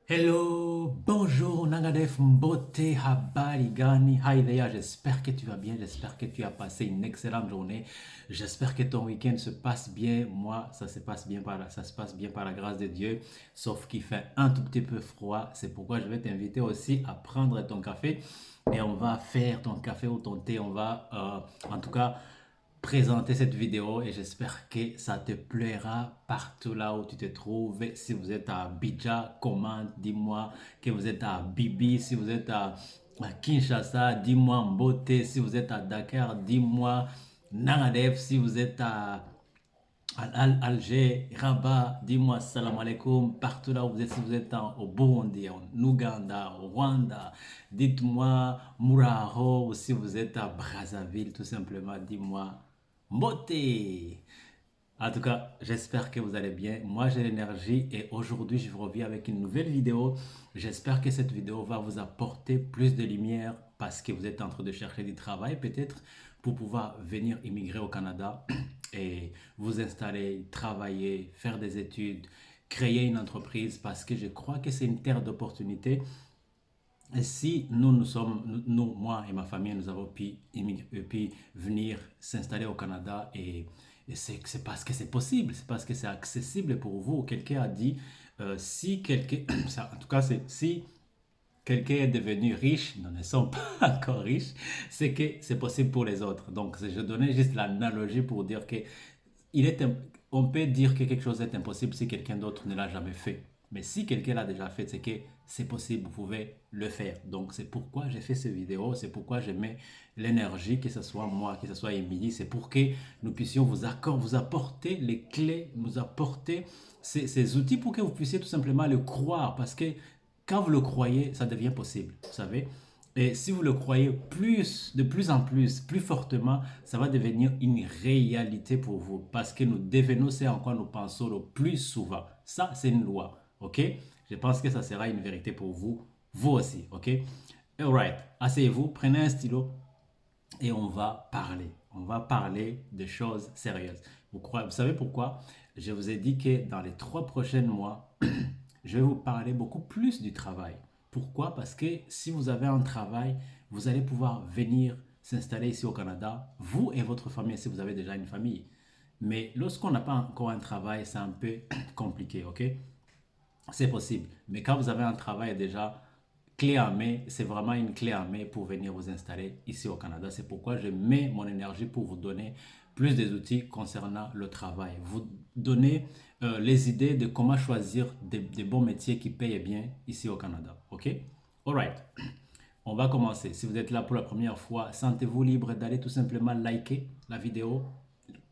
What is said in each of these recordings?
Hello, bonjour, Nangadef Mbote, habari gani, hi there, j'espère que tu vas bien, j'espère que tu as passé une excellente journée, j'espère que ton week-end se passe bien, moi ça se passe bien par la grâce de Dieu, sauf qu'il fait un tout petit peu froid, c'est pourquoi je vais t'inviter aussi à prendre ton café et on va faire ton café ou ton thé, on va en tout cas présenter cette vidéo et j'espère que ça te plaira partout là où tu te trouves. Si vous êtes à Abidjan, commente, dis-moi que vous êtes à Bibi. Si vous êtes à Kinshasa, dis-moi Mbote. Si vous êtes à Dakar, dis-moi Nangadef. Si vous êtes à Alger, Rabat, dis-moi salam alaikum. Partout là où vous êtes, si vous êtes au Burundi, en Ouganda, au Rwanda, dites-moi Muraho. Ou si vous êtes à Brazzaville, tout simplement, dis-moi Mbote. En tout cas, j'espère que vous allez bien. Moi, j'ai l'énergie et aujourd'hui, je vous reviens avec une nouvelle vidéo. J'espère que cette vidéo va vous apporter plus de lumière parce que vous êtes en train de chercher du travail peut-être pour pouvoir venir immigrer au Canada et vous installer, travailler, faire des études, créer une entreprise parce que je crois que c'est une terre d'opportunités. Et si moi et ma famille, nous avons pu venir s'installer au Canada et c'est parce que c'est possible, c'est parce que c'est accessible pour vous. Quelqu'un a dit, si quelqu'un, en tout cas, si quelqu'un est devenu riche, nous ne sommes pas encore riches, c'est que c'est possible pour les autres. Donc, je donnais juste l'analogie pour dire que il est, on peut dire que quelque chose est impossible si quelqu'un d'autre ne l'a jamais fait. Mais si quelqu'un l'a déjà fait, c'est que c'est possible, vous pouvez le faire. Donc c'est pourquoi j'ai fait cette vidéo, c'est pourquoi je mets l'énergie, que ce soit moi, que ce soit Émilie, c'est pour que nous puissions vous apporter les clés, nous apporter ces outils pour que vous puissiez tout simplement le croire. Parce que quand vous le croyez, ça devient possible, vous savez. Et si vous le croyez de plus en plus, plus fortement, ça va devenir une réalité pour vous. Parce que nous devenons ce en quoi nous pensons le plus souvent. Ça, c'est une loi. OK? Je pense que ça sera une vérité pour vous, vous aussi. OK? Alright. Asseyez-vous, prenez un stylo et on va parler. On va parler de choses sérieuses. Vous savez pourquoi? Je vous ai dit que dans les 3 prochains mois, je vais vous parler beaucoup plus du travail. Pourquoi? Parce que si vous avez un travail, vous allez pouvoir venir s'installer ici au Canada, vous et votre famille, si vous avez déjà une famille. Mais lorsqu'on n'a pas encore un travail, c'est un peu compliqué, ok? C'est possible. Mais quand vous avez un travail déjà clé en main, c'est vraiment une clé en main pour venir vous installer ici au Canada. C'est pourquoi je mets mon énergie pour vous donner plus des outils concernant le travail. Vous donner les idées de comment choisir des bons métiers qui payent bien ici au Canada. OK? Alright. On va commencer. Si vous êtes là pour la première fois, sentez-vous libre d'aller tout simplement liker la vidéo,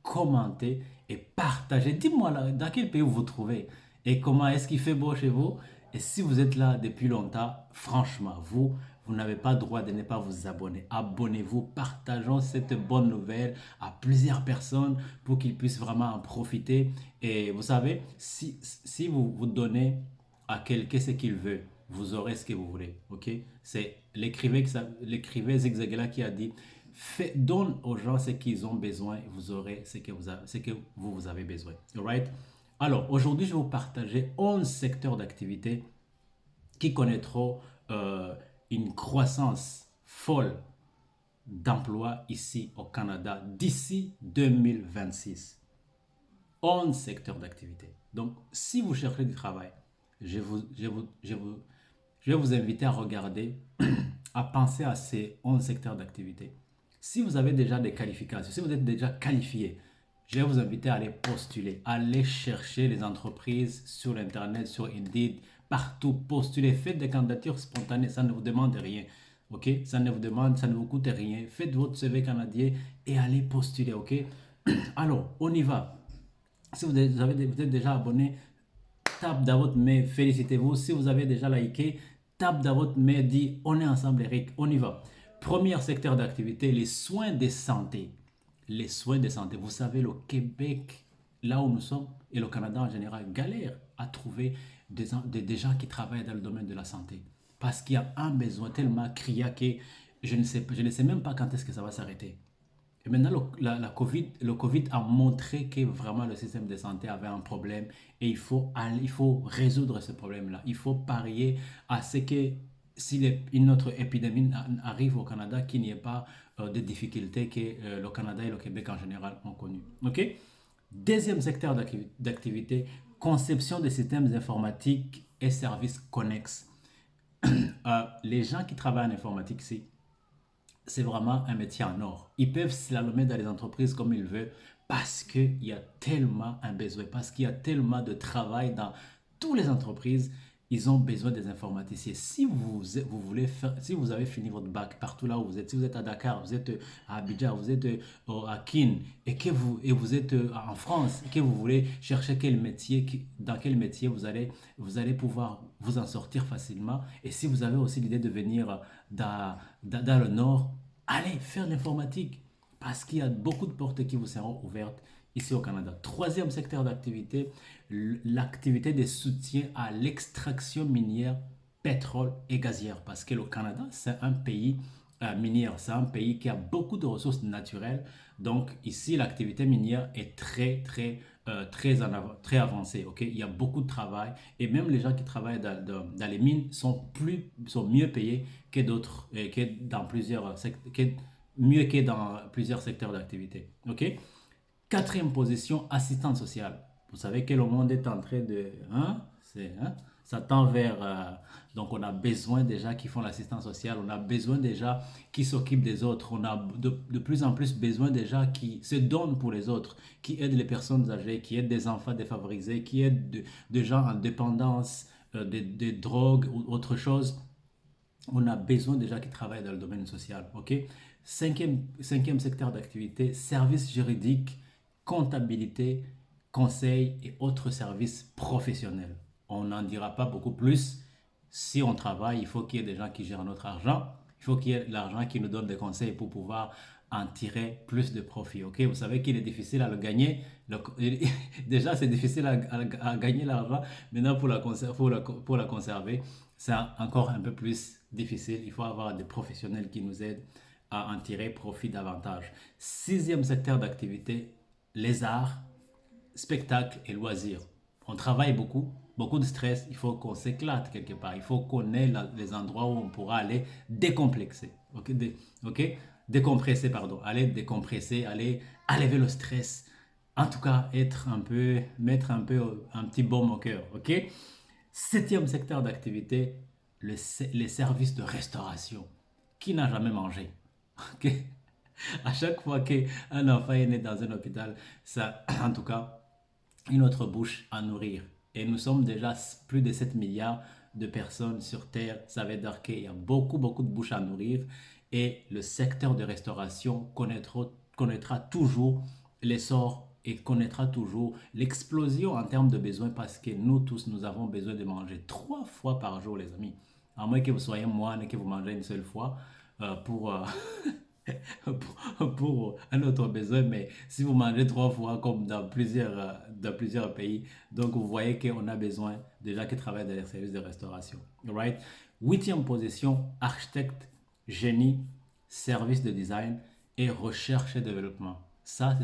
commenter et partager. Dites-moi dans quel pays vous vous trouvez et comment est-ce qu'il fait beau chez vous. Et si vous êtes là depuis longtemps, franchement, vous n'avez pas le droit de ne pas vous abonner. Abonnez-vous, partageons cette bonne nouvelle à plusieurs personnes pour qu'ils puissent vraiment en profiter. Et vous savez, si vous vous donnez à quelqu'un ce qu'il veut, vous aurez ce que vous voulez. Ok? C'est l'écrivain Zigzagala qui a dit donne aux gens ce qu'ils ont besoin, vous aurez ce que vous avez besoin. Alright? Alors, aujourd'hui, je vais vous partager 11 secteurs d'activité qui connaîtront une croissance folle d'emplois ici au Canada d'ici 2026. 11 secteurs d'activité. Donc, si vous cherchez du travail, je vais vous inviter à regarder, à penser à ces 11 secteurs d'activité. Si vous avez déjà des qualifications, si vous êtes déjà qualifié, je vais vous inviter à aller postuler, aller chercher les entreprises sur l'Internet, sur Indeed, partout, postuler, faites des candidatures spontanées, ça ne vous demande rien. Ok? Ça ne vous demande, ça ne vous coûte rien. Faites votre CV canadien et allez postuler. Ok? Alors, on y va. Si vous êtes déjà abonné, tape dans votre mail, félicitez-vous. Si vous avez déjà liké, tape dans votre mail, dit on est ensemble Eric, on y va. Premier secteur d'activité, les soins de santé. Les soins de santé. Vous savez, le Québec, là où nous sommes, et le Canada en général, galère à trouver des gens qui travaillent dans le domaine de la santé. Parce qu'il y a un besoin tellement criant que je ne sais même pas quand est-ce que ça va s'arrêter. Et maintenant, le COVID a montré que vraiment le système de santé avait un problème et il faut résoudre ce problème-là. Il faut parier à ce que si une autre épidémie arrive au Canada, qu'il n'y ait pas de difficultés que le Canada et le Québec en général ont connues. OK? Deuxième secteur d'activité, conception de systèmes informatiques et services connexes. Les gens qui travaillent en informatique ici, c'est vraiment un métier en or. Ils peuvent slalomer dans les entreprises comme ils veulent parce qu'il y a tellement un besoin, parce qu'il y a tellement de travail dans toutes les entreprises. Ils ont besoin des informaticiens. Si vous voulez faire, si vous avez fini votre bac partout là où vous êtes, si vous êtes à Dakar, vous êtes à Abidjan, vous êtes à Kin et vous êtes en France, et que vous voulez chercher quel métier, dans quel métier vous allez pouvoir vous en sortir facilement. Et si vous avez aussi l'idée de venir dans le Nord, allez faire l'informatique parce qu'il y a beaucoup de portes qui vous seront ouvertes ici au Canada. Troisième secteur d'activité, l'activité de soutien à l'extraction minière, pétrole et gazière. Parce que le Canada, c'est un pays minier, c'est un pays qui a beaucoup de ressources naturelles. Donc ici, l'activité minière est très avancée. Okay? Il y a beaucoup de travail et même les gens qui travaillent dans les mines sont mieux payés que d'autres, mieux que dans plusieurs secteurs d'activité. Ok? Quatrième position, assistante sociale. Vous savez que le monde est en train de... ça tend vers... donc on a besoin déjà qui font l'assistance sociale, on a besoin déjà qui s'occupent des autres, on a de plus en plus besoin déjà qui se donnent pour les autres, qui aident les personnes âgées, qui aident des enfants défavorisés, qui aident de gens en dépendance, des drogues ou autre chose. On a besoin déjà qui travaillent dans le domaine social. Ok? Cinquième secteur d'activité, services juridiques, comptabilité, conseil et autres services professionnels. On n'en dira pas beaucoup plus. Si on travaille, il faut qu'il y ait des gens qui gèrent notre argent. Il faut qu'il y ait l'argent qui nous donne des conseils pour pouvoir en tirer plus de profit. Ok? Vous savez qu'il est difficile à le gagner. Déjà, c'est difficile à gagner l'argent. Maintenant, pour la conserver, c'est encore un peu plus difficile. Il faut avoir des professionnels qui nous aident à en tirer profit davantage. Sixième secteur d'activité, les arts, spectacles et loisirs. On travaille beaucoup, beaucoup de stress, il faut qu'on s'éclate quelque part, il faut qu'on ait les endroits où on pourra aller décomplexer, ok, ok? Décompresser, pardon, aller décompresser, aller enlever le stress, en tout cas mettre un peu un petit baume au cœur, ok? Septième secteur d'activité, les services de restauration. Qui n'a jamais mangé? Ok? À chaque fois qu'un enfant est né dans un hôpital, ça, en tout cas, une autre bouche à nourrir. Et nous sommes déjà plus de 7 milliards de personnes sur Terre. Ça veut dire qu'il y a beaucoup, beaucoup de bouches à nourrir. Et le secteur de restauration connaîtra toujours l'essor et connaîtra toujours l'explosion en termes de besoins parce que nous tous, nous avons besoin de manger 3 fois par jour, les amis. À moins que vous soyez moine et que vous mangez une seule fois pour, pour un autre besoin, mais si vous mangez 3 fois comme dans plusieurs pays, donc vous voyez qu'on a besoin de gens qui travaillent dans les services de restauration. Right? Huitième position, architecte, génie, service de design et recherche et développement. Ça,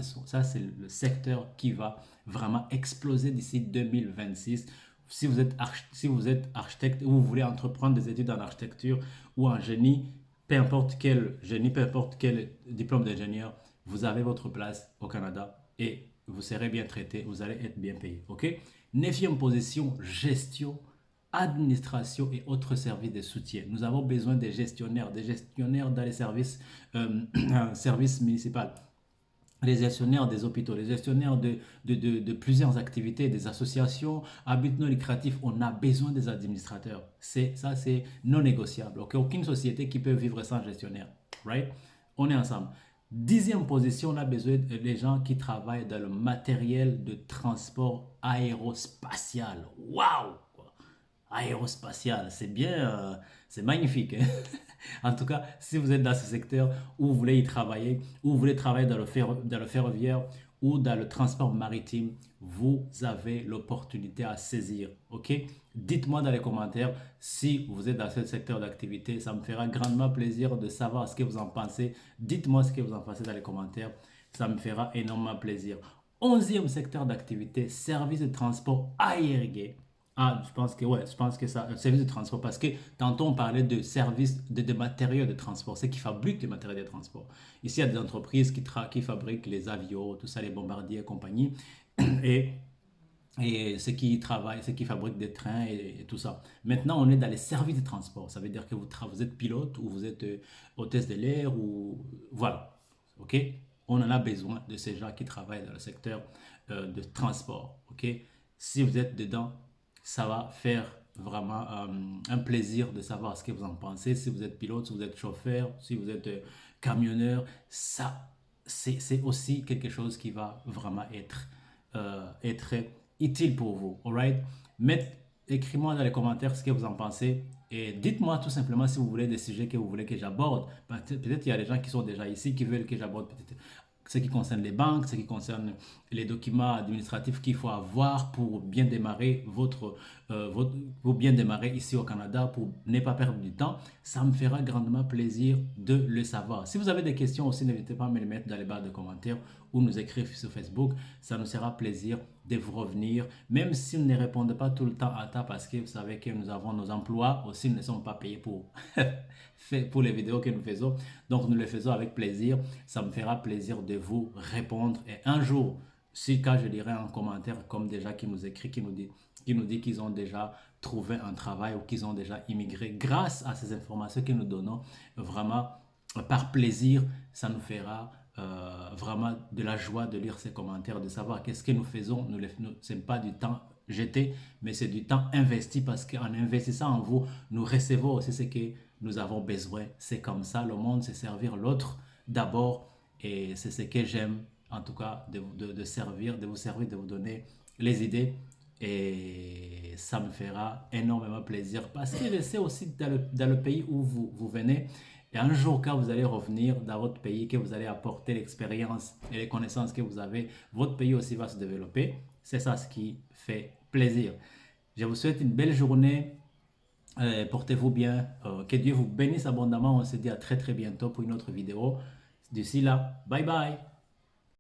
c'est le secteur qui va vraiment exploser d'ici 2026. Si vous êtes architecte ou vous voulez entreprendre des études en architecture ou en génie, peu importe quel génie, peu importe quel diplôme d'ingénieur, vous avez votre place au Canada et vous serez bien traité, vous allez être bien payé. Ok? Neuvième position, gestion, administration et autres services de soutien. Nous avons besoin des gestionnaires dans les services, services municipaux, les gestionnaires des hôpitaux, les gestionnaires de plusieurs activités, des associations à but non lucratif. On a besoin des administrateurs. Ça, c'est non négociable. Okay? Aucune société qui peut vivre sans gestionnaire. Right? On est ensemble. Dixième position, on a besoin des gens qui travaillent dans le matériel de transport aérospatial. Waouh! Aérospatial, c'est bien, c'est magnifique. Hein. En tout cas, si vous êtes dans ce secteur où vous voulez y travailler, où vous voulez travailler dans le ferroviaire, ou dans le transport maritime, vous avez l'opportunité à saisir. Ok? Dites-moi dans les commentaires si vous êtes dans ce secteur d'activité. Ça me fera grandement plaisir de savoir ce que vous en pensez. Dites-moi ce que vous en pensez dans les commentaires. Ça me fera énormément plaisir. 11e secteur d'activité, service de transport aérien. Ah, je pense que ouais, je pense que ça, service de transport, parce que tantôt on parlait de services de matériaux de transport, c'est qui fabriquent les matériaux de transport. Ici, il y a des entreprises qui fabriquent les avions, tout ça, les bombardiers et compagnie, et, et ceux qui travaillent, ceux qui fabriquent des trains et tout ça. Maintenant, on est dans les services de transport. Ça veut dire que vous êtes pilote ou vous êtes hôtesse de l'air ou voilà, ok? On en a besoin de ces gens qui travaillent dans le secteur de transport, ok? Si vous êtes dedans, ça va faire vraiment un plaisir de savoir ce que vous en pensez. Si vous êtes pilote, si vous êtes chauffeur, si vous êtes camionneur, ça, c'est aussi quelque chose qui va vraiment être utile pour vous. Alright? Écrivez-moi dans les commentaires ce que vous en pensez. Et dites-moi tout simplement si vous voulez des sujets que vous voulez que j'aborde. Peut-être il y a des gens qui sont déjà ici qui veulent que j'aborde peut-être ce qui concerne les banques, ce qui concerne les documents administratifs qu'il faut avoir pour bien démarrer pour bien démarrer ici au Canada, pour ne pas perdre du temps. Ça me fera grandement plaisir de le savoir. Si vous avez des questions aussi, n'hésitez pas à me les mettre dans les barres de commentaires ou nous écrire sur Facebook. Ça nous sera plaisir de vous revenir, même si nous ne répondons pas tout le temps à temps, parce que vous savez que nous avons nos emplois aussi, nous ne sommes pas payés pour, pour les vidéos que nous faisons. Donc nous le faisons avec plaisir. Ça me fera plaisir de vous répondre. Et un jour, si quand je lirai un commentaire comme déjà qui nous écrit, qui nous dit qu'ils ont déjà trouvé un travail ou qu'ils ont déjà immigré grâce à ces informations que nous donnons, vraiment par plaisir, ça nous fera vraiment de la joie de lire ces commentaires, de savoir qu'est-ce que nous faisons. Ce n'est pas du temps jeté, mais c'est du temps investi, parce qu'en investissant en vous, nous recevons aussi ce que nous avons besoin. C'est comme ça, le monde, c'est servir l'autre d'abord, et c'est ce que j'aime, en tout cas, de servir, de vous servir, de vous donner les idées, et ça me fera énormément plaisir, parce que je sais aussi dans le pays où vous venez, et un jour, quand vous allez revenir dans votre pays, que vous allez apporter l'expérience et les connaissances que vous avez, votre pays aussi va se développer. C'est ça ce qui fait plaisir. Je vous souhaite une belle journée. Portez-vous bien. Que Dieu vous bénisse abondamment. On se dit à très très bientôt pour une autre vidéo. D'ici là, bye bye.